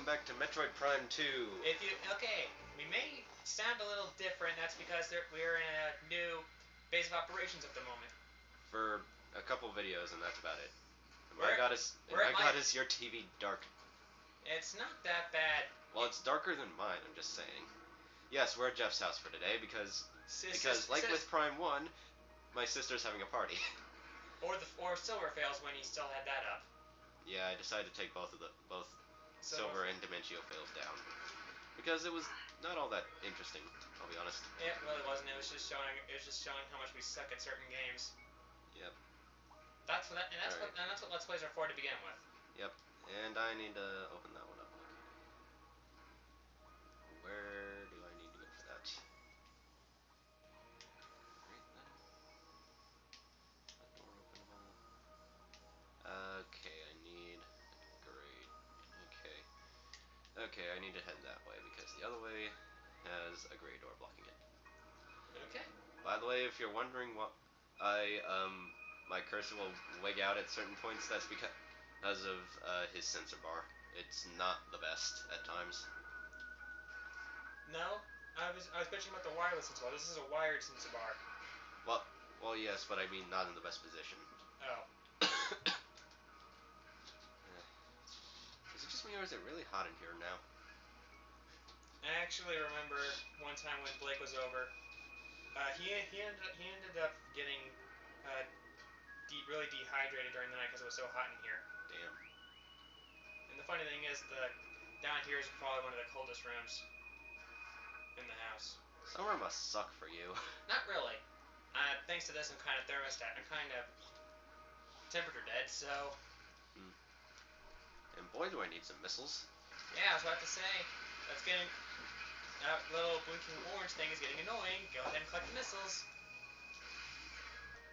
welcome back to Metroid Prime 2. Okay, we may sound a little different. That's because we're in a new base of operations at the moment. For a couple videos, and that's about it. And We're my god is, your TV dark. It's not that bad. Well, it's darker than mine, I'm just saying. Yes, we're at Jeff's house for today because like with Prime 1, my sister's having a party. Or Silver fails when he still had that up. Yeah, I decided to take both Silver and Dimentio fails down. Because it was not all that interesting, I'll be honest. It really wasn't. It was just showing how much we suck at certain games. Yep. That's what Let's Plays are for to begin with. Yep. And I need to open that one up. Where do I need to go for that? Great then. That door openable. Okay, I need a grade. Okay, I need to head that way because the other way has a gray door blocking it. Okay. By the way, if you're wondering what my cursor will wig out at certain points, that's because of his sensor bar. It's not the best at times. No, I was bitching about the wireless sensor bar. This is a wired sensor bar. Well, yes, but I mean not in the best position. Oh. Is it just me or is it really hot in here now? I actually remember one time when Blake was over. He ended up getting really dehydrated during the night because it was so hot in here. Damn. And the funny thing is, down here is probably one of the coldest rooms in the house. Summer must suck for you. Not really. Thanks to this, I'm kind of thermostat. I'm kind of temperature dead, so. And boy, do I need some missiles. Yeah, I was about to say. That's getting. That little blinking orange thing is getting annoying. Go ahead and collect the missiles.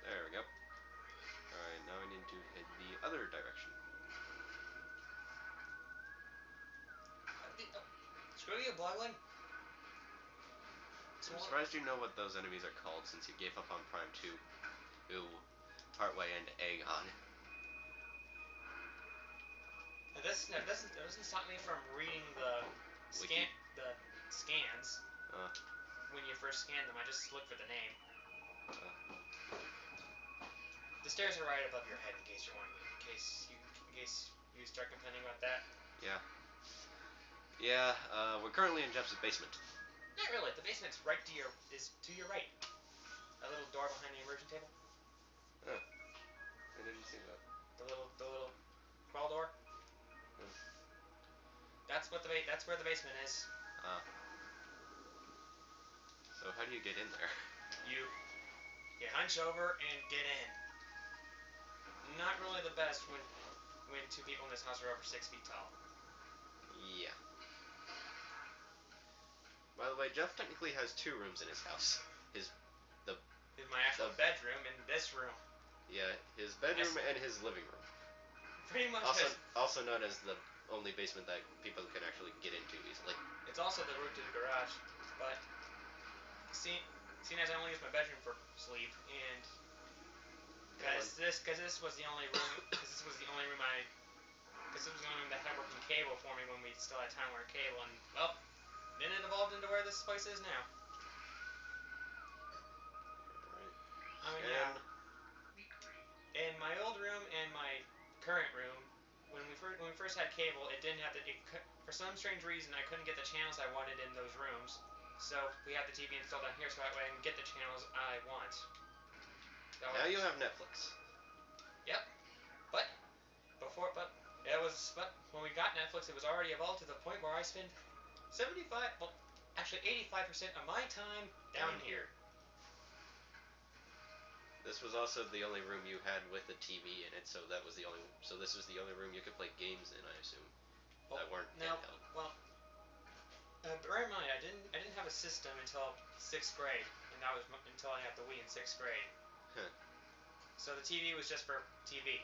There we go. Alright, now I need to head the other direction. Screw you, Bloodline. I'm surprised you know what those enemies are called since you gave up on Prime 2. Ooh, partway into Aegon. This doesn't stop me from reading the scans. When you first scan them, I just look for the name. The stairs are right above your head in case you're wondering. In case you start complaining about that. Yeah. Yeah. We're currently in Jeff's basement. Not really. The basement's to your right. A little door behind the immersion table. Oh. When did you see that? The little crawl door. That's where the basement is. So how do you get in there? You hunch over and get in. Not really the best when two people in this house are over 6 feet tall. Yeah. By the way, Jeff technically has 2 rooms in his house. My actual bedroom and this room. Yeah, his bedroom and his living room. Pretty much. Also known as the only basement that people can actually get into easily. It's also the route to the garage, but seeing as I only use my bedroom for sleep, and because this was the only room that had working cable for me when we still had Time Warner Cable, and well, then it evolved into where this place is now. I mean, yeah. In my old room and my current room, when we first had cable, it didn't have for some strange reason I couldn't get the channels I wanted in those rooms. So we had the TV installed down here so that way I can get the channels I want. Now you have Netflix. Yep. But when we got Netflix, it was already evolved to the point where I spend 85% of my time down here. This was also the only room you had with a TV in it, so this was the only room you could play games in, I assume. That weren't handheld. Well, bear in mind, I didn't have a system until 6th grade, and that was until I got the Wii in 6th grade. Huh. So the TV was just for TV.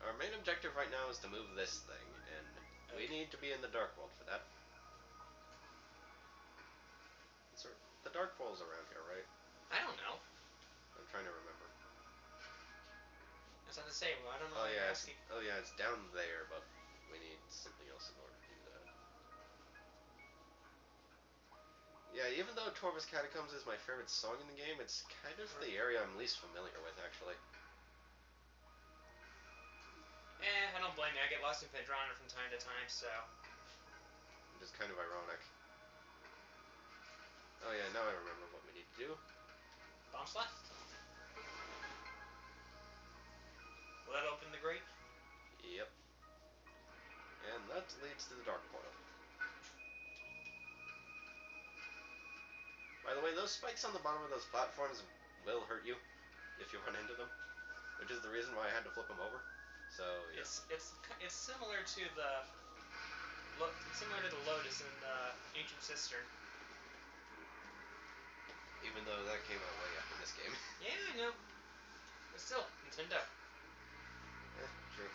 Our main objective right now is to move this thing, and we need to be in the Dark World for that. The Dark World's around here, right? I don't know. I'm trying to remember. That's not to say. Well, I don't know. Oh yeah, it's down there, but we need something else in order to do that. Yeah, even though Torvus Catacombs is my favorite song in the game, it's kind of the area I'm least familiar with, actually. I don't blame you. I get lost in Phaedrona from time to time, so... Which is kind of ironic. Oh yeah, now I remember what we need to do. Bomb slot? Will that open the grate? Yep. And that leads to the Dark Portal. By the way, those spikes on the bottom of those platforms will hurt you if you run into them, which is the reason why I had to flip them over. So yeah. It's similar to the Lotus in the Ancient Cistern. Even though that came out way after this game. Yeah, I know. But still, Nintendo. True.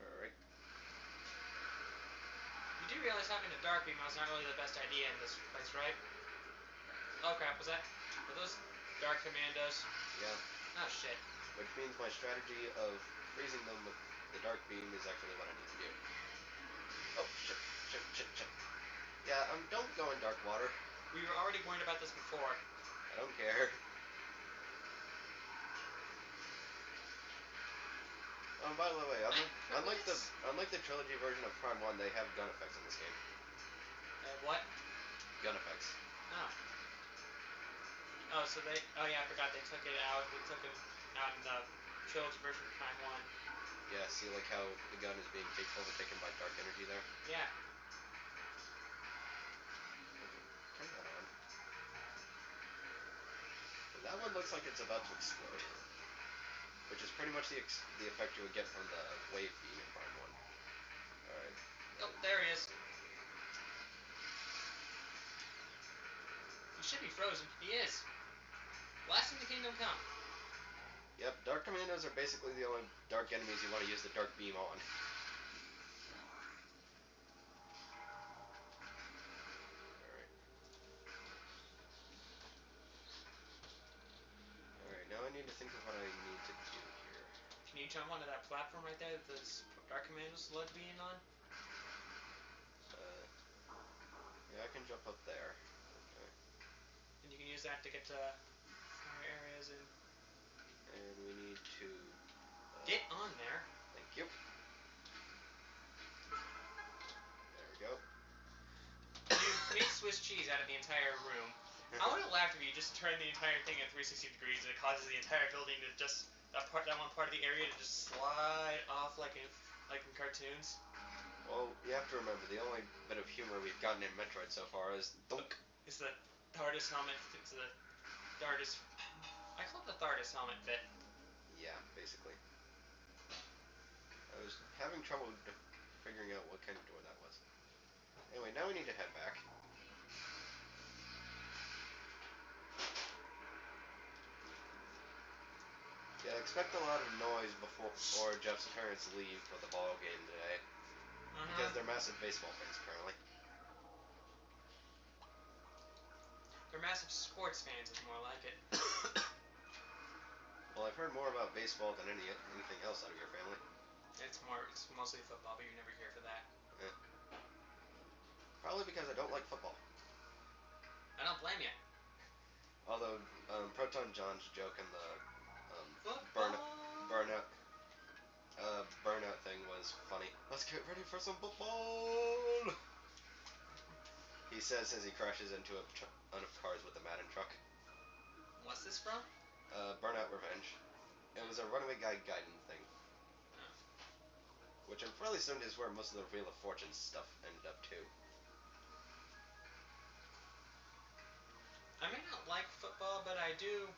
Alright. You do realize having a Dark Beam is not really the best idea in this place, right? Oh crap, were those Dark Commandos? Yeah. Oh shit. Which means my strategy of freezing them with the Dark Beam is actually what I need to do. Oh, shit. Yeah, don't go in dark water. We were already worried about this before. I don't care. By the way, unlike the trilogy version of Prime 1, they have gun effects in this game. What? Gun effects. Oh. Oh, so oh yeah, I forgot they took it out. They took it out in the trilogy version of Prime 1. Yeah, see like how the gun is being overtaken by dark energy there? Yeah. Turn that on. That one looks like it's about to explode. Which is pretty much the effect you would get from the wave beam in Prime 1. Alright. Oh, there he is. He should be frozen. He is. Blast him to Kingdom Come. Yep, Dark Commandos are basically the only dark enemies you want to use the Dark Beam on. Alright, now I need to think of what I need to do here. Can you jump onto that platform right there that the Dark Commandos led being on? Yeah, I can jump up there. Okay. And you can use that to get to higher areas and... And we need to... get on there. Thank you. There we go. You made Swiss cheese out of the entire room. I would have laughed if you just turned the entire thing at 360 degrees and it causes the entire building to just... that one part of the area to just slide off like in cartoons. Well, you have to remember, the only bit of humor we've gotten in Metroid so far is thunk. It's the TARDIS helmet. It's the TARDIS... I call it the TARDIS helmet bit. Yeah, basically. I was having trouble figuring out what kind of door that was. Anyway, now we need to head back. Yeah, expect a lot of noise before Jeff's parents leave for the ball game today. Because they're massive baseball fans, apparently. They're massive sports fans, is more like it. Well, I've heard more about baseball than anything else out of your family. It's mostly football, but you're never here for that. Probably because I don't like football. I don't blame you. Although, Proton John's joke in the burnout thing was funny. Let's get ready for some football! He says as he crashes into a ton of cars with the Madden truck. What's this from? Burnout Revenge. It was a Runaway Guy Gaiden thing. Oh. Which I'm fairly certain is where most of the Wheel of Fortune stuff ended up too. I may not like football, but I do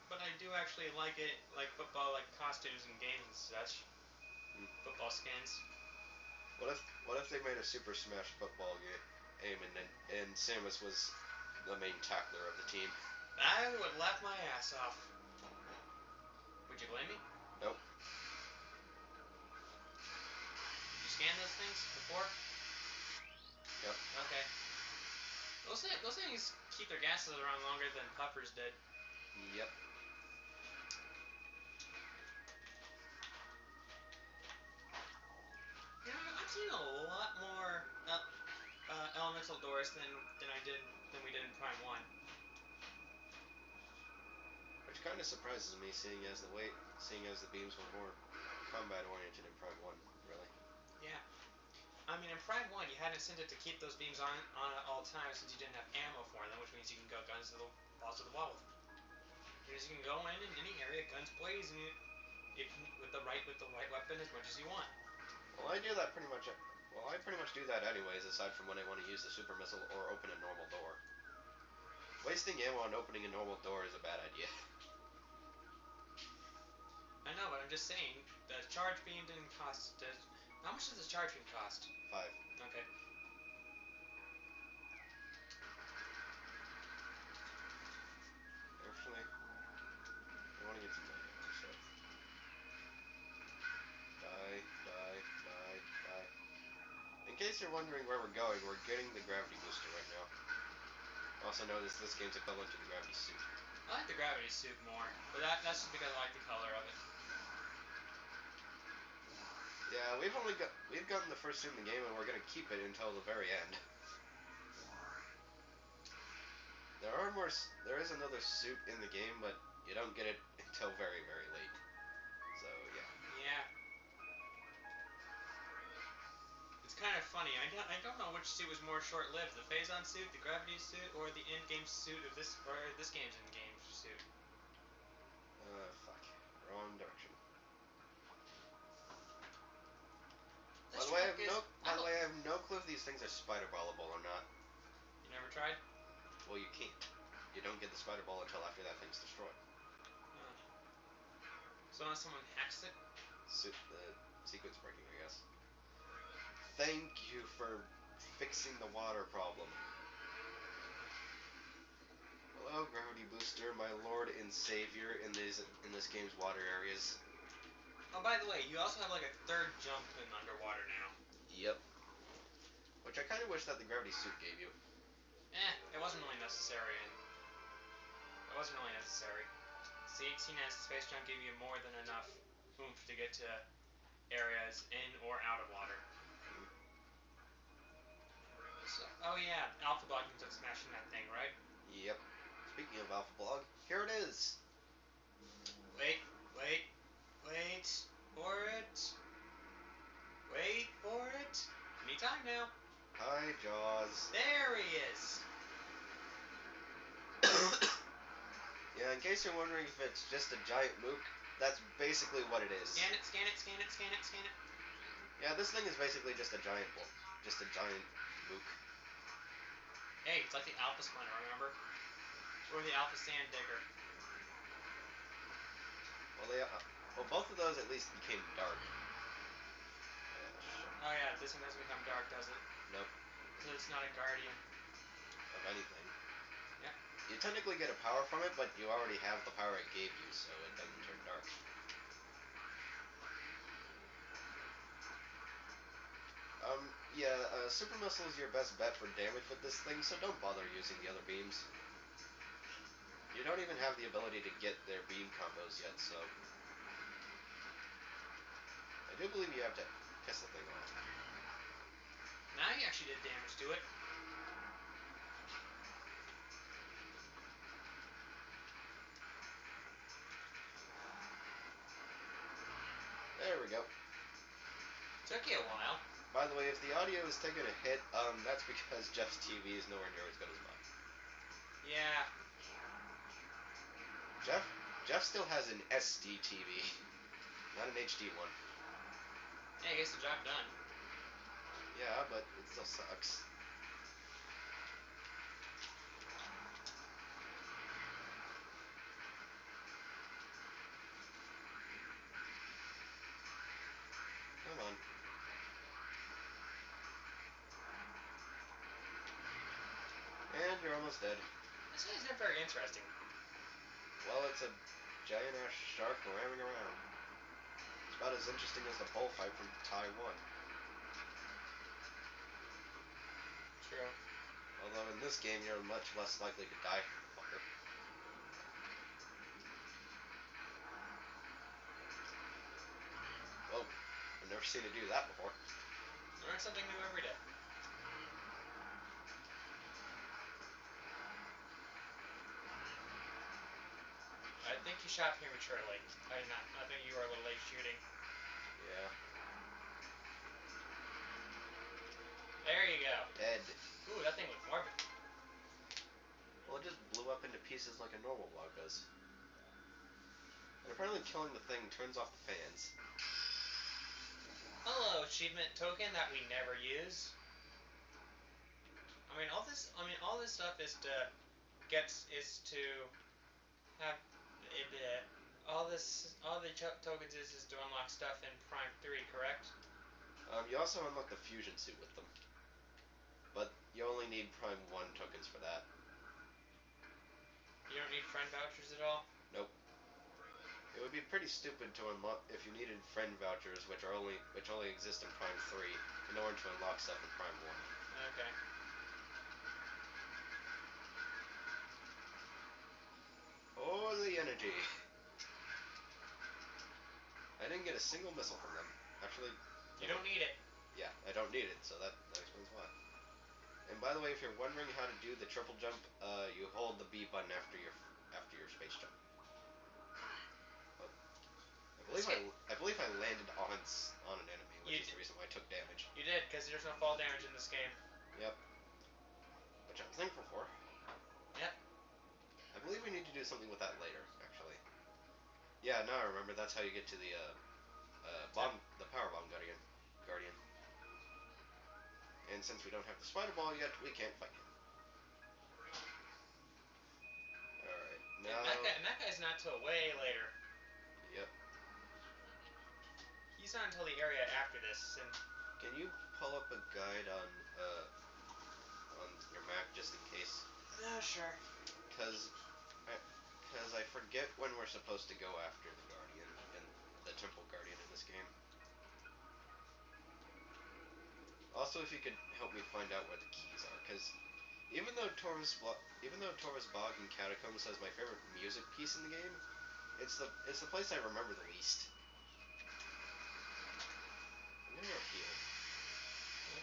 actually like it, like football, like costumes and games and such. Football skins. What if they made a Super Smash football game and Samus was the main tackler of the team? I would laugh my ass off. Would you blame me? Nope. Did you scan those things before? Yep. Okay. Those things keep their gases around longer than puffers did. Yep. You know, I've seen a missile doors than we did in Prime 1. Which kind of surprises me, seeing as the beams were more combat oriented in Prime One. Really. Yeah. I mean, in Prime 1, you had an incentive to keep those beams on at all times since you didn't have ammo for them, which means you can go guns to the balls to the wall with them. Because you can go in any area, guns blazing, if with the right weapon as much as you want. Well, I do that pretty much. Well, I pretty much do that anyways, aside from when I want to use the super missile or open a normal door. Wasting ammo on opening a normal door is a bad idea. I know, but I'm just saying, the charge beam didn't cost. How much does the charge beam cost? 5. Okay. Actually, I want to get some light ammo, so die, die, die, die. In case you're wondering where we're going, we're getting the gravity booster right now. Also notice this game's equivalent to the gravity suit. I like the gravity suit more, but that's just because I like the color of it. Yeah, we've gotten the first suit in the game, and we're gonna keep it until the very end. There is another suit in the game, but you don't get it until very, very late. So yeah. Yeah. It's kind of funny. I don't know which suit was more short-lived: the Phazon suit, the gravity suit, or the in-game suit of this game's in-game suit. Fuck. Wrong direction. This track is. By the way, I have no clue if these things are spider ballable or not. You never tried? Well, you can't. You don't get the spider ball until after that thing's destroyed. Oh. So unless someone hacks it? The sequence breaking, I guess. Thank you for fixing the water problem. Hello, gravity booster, my lord and savior in this game's water areas. Oh, by the way, you also have like a third jump in underwater now. Yep. Which I kind of wish that the gravity suit gave you. It wasn't really necessary, Seeing as Space Jump gave you more than enough oomph to get to areas in or out of water. So, oh yeah, Alpha Blog ends up smashing that thing, right? Yep. Speaking of Alpha Blog, here it is. Wait, wait, wait for it. Wait for it. Anytime now. Hi, Jaws. There he is. Yeah, in case you're wondering if it's just a giant mook, that's basically what it is. Scan it, scan it, scan it, scan it, scan it. Yeah, this thing is basically just a giant mook. Hey, it's like the Alpha Splinter, remember? Or the Alpha Sand Digger. Well, both of those at least became dark. Oh yeah, this one doesn't become dark, does it? Nope. Because it's not a guardian. Of anything. Yep. You technically get a power from it, but you already have the power it gave you, so it doesn't turn dark. Yeah, Super Missile is your best bet for damage with this thing, so don't bother using the other beams. You don't even have the ability to get their beam combos yet, so... I do believe you have to piss the thing off. Now you actually did damage to it. There we go. Took you a while. By the way, if the audio is taking a hit, that's because Jeff's TV is nowhere near as good as mine. Yeah. Jeff still has an SD TV, not an HD one. Hey, gets the job done. Yeah, but it still sucks. Come on. And you're almost dead. This guy's not very interesting. Well, it's a giant-ass shark ramming around. It's about as interesting as the bullfight from Taiwan. True. Although in this game, you're much less likely to die from the fucker. Whoa. I've never seen it do that before. Learn something new every day. shot prematurely. I did not. I think you were a little late shooting. Yeah. There you go. Dead. Ooh, that thing looked morbid. Well, it just blew up into pieces like a normal log does. And apparently killing the thing turns off the fans. Hello, achievement token that we never use. I mean, all this. I mean, all this stuff is to is to have all this. All the tokens is to unlock stuff in Prime 3, correct? You also unlock the fusion suit with them. But you only need Prime 1 tokens for that. You don't need friend vouchers at all? Nope. It would be pretty stupid to unlock if you needed friend vouchers, which only exist in Prime 3, in order to unlock stuff in Prime 1. Okay. Oh, the energy! I didn't get a single missile from them. Actually, You don't need it. yeah, I don't need it, so that explains why. And by the way, if you're wondering how to do the triple jump, you hold the B button after your space jump. Oh, I believe I landed on an enemy, which is the reason why I took damage. You did, because there's no fall damage in this game. Yep. Which I'm thankful for. Yep. I believe we need to do something with that later, actually. Yeah, now I remember. That's how you get to the the power bomb guardian. And since we don't have the spider ball yet, we can't fight him. All right, now. And that guy's not till way later. Yep. He's not until the area after this, and. Can you pull up a guide on your map just in case? Sure. Because I forget when we're supposed to go after the guardian and the temple guardian in this game. Also, if you could help me find out where the keys are, because even though Torvus Bog and Catacombs has my favorite music piece in the game, it's the place I remember the least. I'm gonna go heal.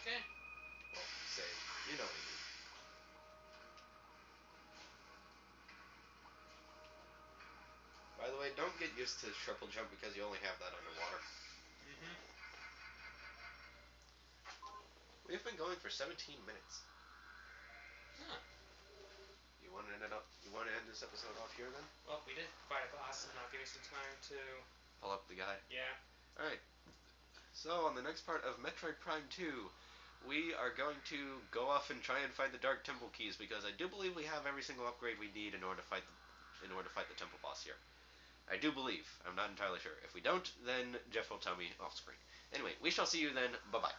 Okay. Well, save. You know what I mean. By the way, don't get used to triple jump because you only have that underwater. Mm-hmm. We've been going for 17 minutes. Huh. You want to end this episode off here then? Well, we did fight a boss, and I'll give you some time to. Pull up the guide. Yeah. All right. So on the next part of Metroid Prime 2, we are going to go off and try and find the Dark Temple keys because I do believe we have every single upgrade we need in order to fight the temple boss here. I do believe. I'm not entirely sure. If we don't, then Jeff will tell me off screen. Anyway, we shall see you then. Bye bye.